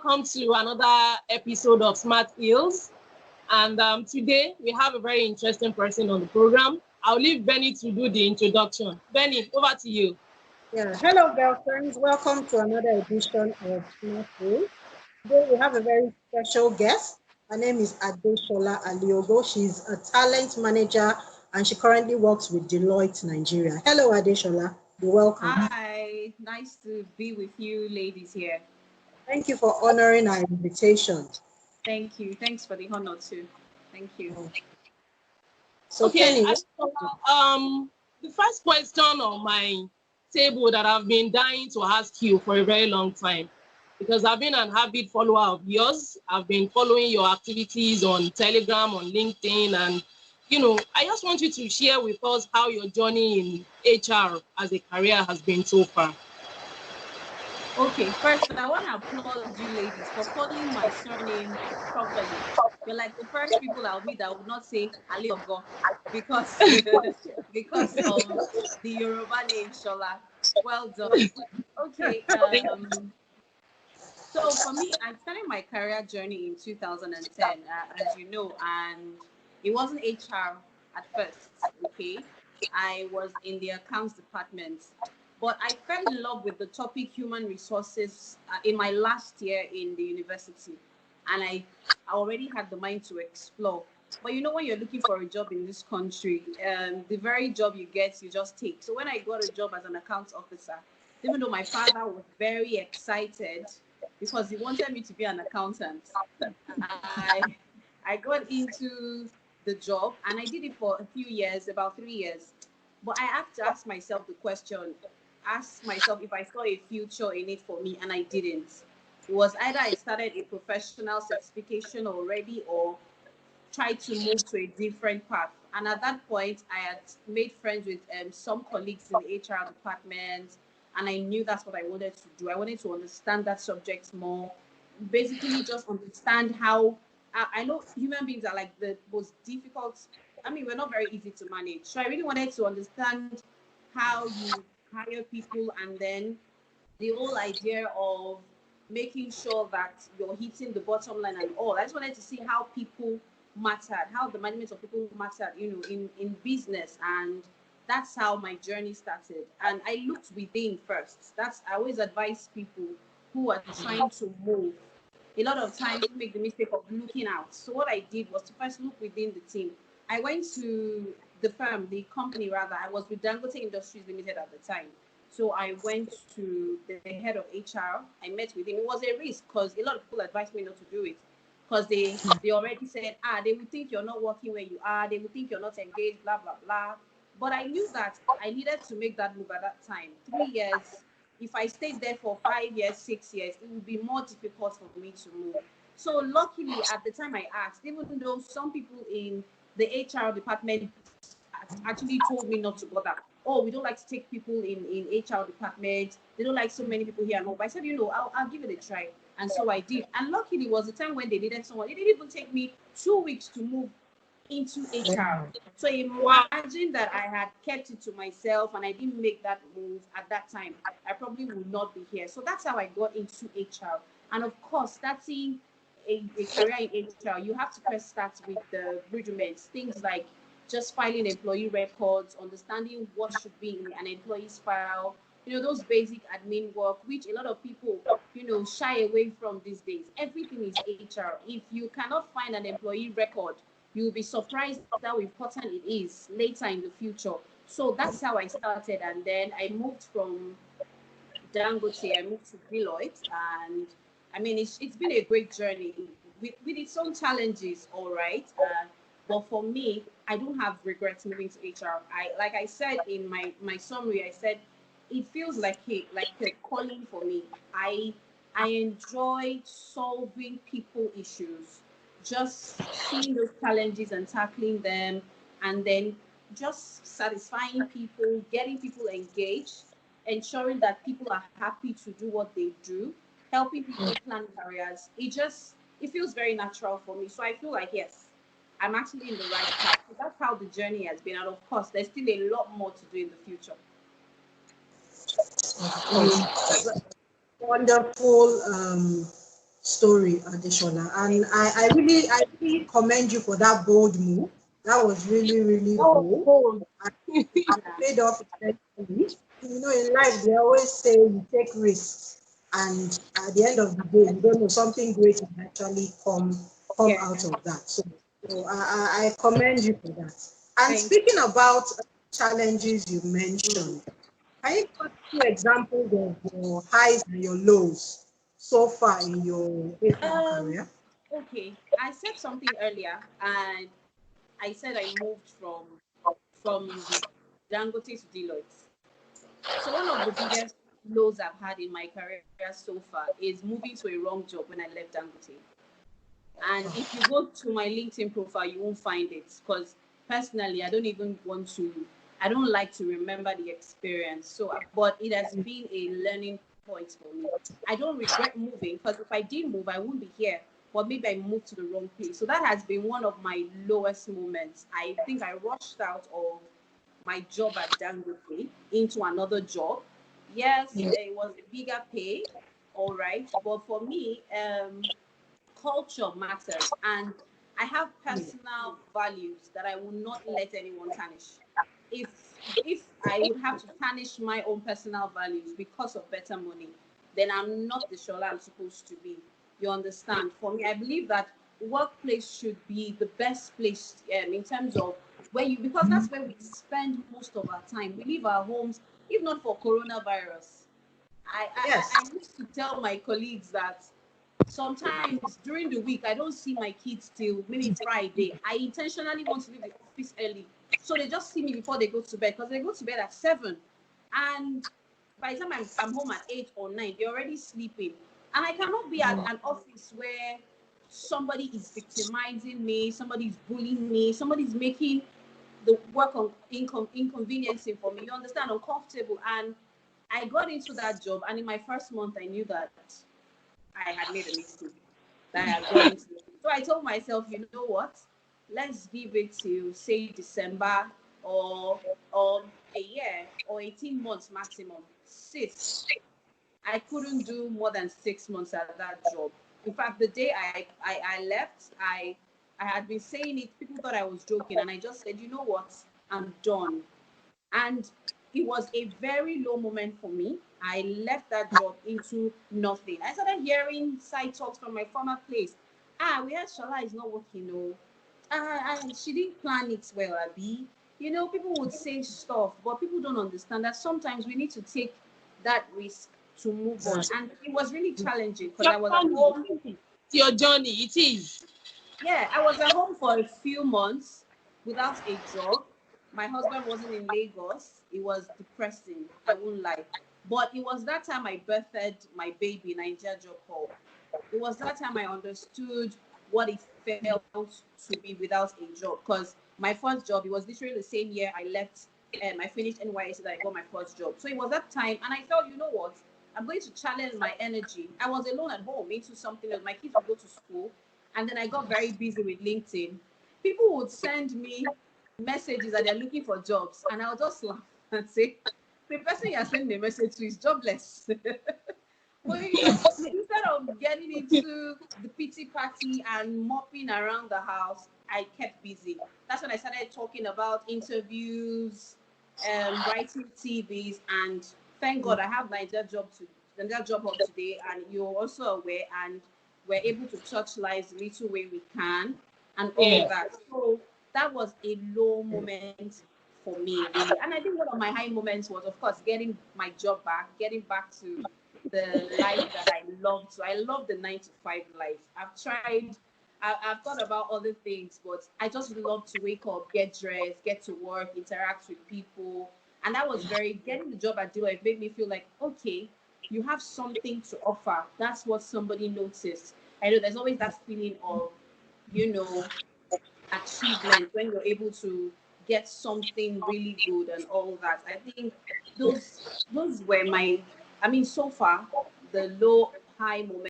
welcome to another episode of Smart Hills. And today we have a very interesting person on the program. I'll leave Benny to do the introduction. Benny, over to you. Yeah, hello, girlfriends. Welcome to another edition of Smart Hills. Today we have a very special guest. Her name is Adeshola Aliogo. She's a talent manager and she currently works with Deloitte Nigeria. Hello, Adeshola. You're welcome. Hi, nice to be with you ladies here. Thank you for honoring our invitation. Thank you. Thanks for the honor too. Thank you. So, Okay, Kenny, the first question on my table that I've been dying to ask you for a very long time, because I've been an avid follower of yours. I've been following your activities on Telegram, on LinkedIn, and I just want you to share with us how your journey in HR as a career has been so far. Okay, first I want to applaud you ladies for calling my surname properly. You're like the first people I'll meet that would not say Aliogo because because of the Yoruba name Shola. Well done. Okay, so for me, I started my career journey in 2010, as you know, and it wasn't HR at first, okay? I was in the accounts department, but I fell in love with the topic human resources in my last year in the university, and I already had the mind to explore. But when you're looking for a job in this country, the very job you get, you just take. So when I got a job as an accounts officer, even though my father was very excited because he wanted me to be an accountant, I got into the job and I did it for a few years, about 3 years. But I had to ask myself the question, ask myself if I saw a future in it for me, and I didn't. It was either I started a professional certification already or tried to move to a different path. And at that point, I had made friends with some colleagues in the HR department, and I knew that's what I wanted to do. I wanted to understand that subject more, basically just understand how, I know human beings are like the most difficult, I mean, we're not very easy to manage. So I really wanted to understand how you hire people, and then the whole idea of making sure that you're hitting the bottom line and all. I just wanted to see how people mattered, how the management of people mattered, in business. And that's how my journey started. And I looked within first. I always advise people who are trying to move. A lot of times we make the mistake of looking out. So what I did was to first look within the team. I went to the company rather. I was with Dangote Industries Limited at the time. So I went to the head of HR. I met with him. It was a risk because a lot of people advised me not to do it because they already said, they would think you're not working where you are. They would think you're not engaged, blah, blah, blah. But I knew that I needed to make that move at that time. 3 years. If I stayed there for 5 years, 6 years, it would be more difficult for me to move. So luckily, at the time I asked, even though some people in the HR department actually told me not to bother. Oh, we don't like to take people in HR department. They don't like so many people here and all. But I said, I'll give it a try. And so I did. And luckily, it was the time when they needed someone. It didn't even take me 2 weeks to move into HR. So imagine that I had kept it to myself and I didn't make that move at that time. I probably would not be here. So that's how I got into HR. And of course, starting a career in HR, you have to first start with the rudiments, things like just filing employee records, understanding what should be in an employee's file, those basic admin work, which a lot of people, shy away from these days. Everything is HR. If you cannot find an employee record, you'll be surprised how important it is later in the future. So that's how I started. And then I moved from Dangote, I moved to Deloitte. And I mean, it's been a great journey with its own challenges, all right. But for me, I don't have regrets moving to HR. Like I said in my summary, I said it feels like a calling for me. I enjoy solving people issues, just seeing those challenges and tackling them, and then just satisfying people, getting people engaged, ensuring that people are happy to do what they do, helping people plan careers. It feels very natural for me. So I feel like, yes, I'm actually in the right path. So that's how the journey has been. And of course, there's still a lot more to do in the future. Wonderful story, Adeshola. And I really commend you for that bold move. That was really, really Oh, bold. oh. And it paid off eventually. You know, in life, they always say you take risks. And at the end of the day, you don't know, something great will actually come Yeah. out of that. So I commend you for that. And Thank speaking about challenges you you. mentioned, can you give us two examples of your highs and your lows so far in your HR Um, career? okay. I said something earlier, and I said I moved from Dangote to Deloitte. So one of the biggest lows I've had in my career so far is moving to a wrong job when I left Dangote. And if you go to my LinkedIn profile, you won't find it because personally, I don't even want to. I don't like to remember the experience. So, but it has been a learning point for me. I don't regret moving because if I did move, I wouldn't be here. But maybe I moved to the wrong place. So that has been one of my lowest moments. I think I rushed out of my job at Dangote into another job. Yes, Yeah. it was a bigger pay, all right. But for me, culture matters, and I have personal values that I will not let anyone tarnish. If I would have to tarnish my own personal values because of better money, then I'm not the Shola I'm supposed to be. You understand? For me, I believe that workplace should be the best place in terms of where you, because that's where we spend most of our time. We leave our homes, if not for coronavirus. I Yes. used to tell my colleagues that sometimes during the week I don't see my kids till maybe Friday. I intentionally want to leave the office early so they just see me before they go to bed because they go to bed at 7, and by the time I'm home at 8 or 9, they're already sleeping. And I cannot be at an office where somebody is victimizing me, somebody's bullying me, somebody's making the work on inconveniencing for me. You understand? Uncomfortable. And I got into that job, and in my first month, I knew that I had made a mistake, that I had gone into it. So I told myself, you know what? Let's give it to say December or or a year or 18 months maximum. Sis, I couldn't do more than 6 months at that job. In fact, the day I left, I had been saying it, people thought I was joking, and I just said, you know what? I'm done. And it was a very low moment for me. I left that job into nothing. I started hearing side talks from my former place. Ah, we heard Shola is not working, no. And she didn't plan it well, Abby. You know, people would say stuff, but people don't understand that sometimes we need to take that risk to move on. And it was really challenging because Your I was at journey, home. isn't it? It's your journey. It is. Yeah, I was at home for a few months without a job. My husband wasn't in Lagos. It was depressing, I won't lie. But it was that time I birthed my baby, Niger Job Corps. It was that time I understood what it felt to be without a job. Because my first job, it was literally the same year I left, I finished NYSC that I got my first job. So it was that time, and I felt, you know what? I'm going to challenge my energy. I was alone at home into something else. My kids would go to school, and then I got very busy with LinkedIn. People would send me messages that they're looking for jobs, and I'll just laugh and say, the person you're sending a message to is jobless. But you know, instead of getting into the pity party and mopping around the house, I kept busy. That's when I started talking about interviews, writing CVs, and thank God I have Niger job hub today, and you're also aware, and we're able to touch lives the little way we can, and all Yeah. that. So that was a low moment for me, really. And I think one of my high moments was, of course, getting my job back, getting back to the life that I love. So I love the 9 to 5 life. I've thought about other things, but I just love to wake up, get dressed, get to work, interact with people. And that was very, getting the job at Deloitte made me feel like, okay, you have something to offer. That's what somebody noticed. I know there's always that feeling of, you know, achievement when you're able to get something really good and all that. I think those were my, I mean, so far the low high moments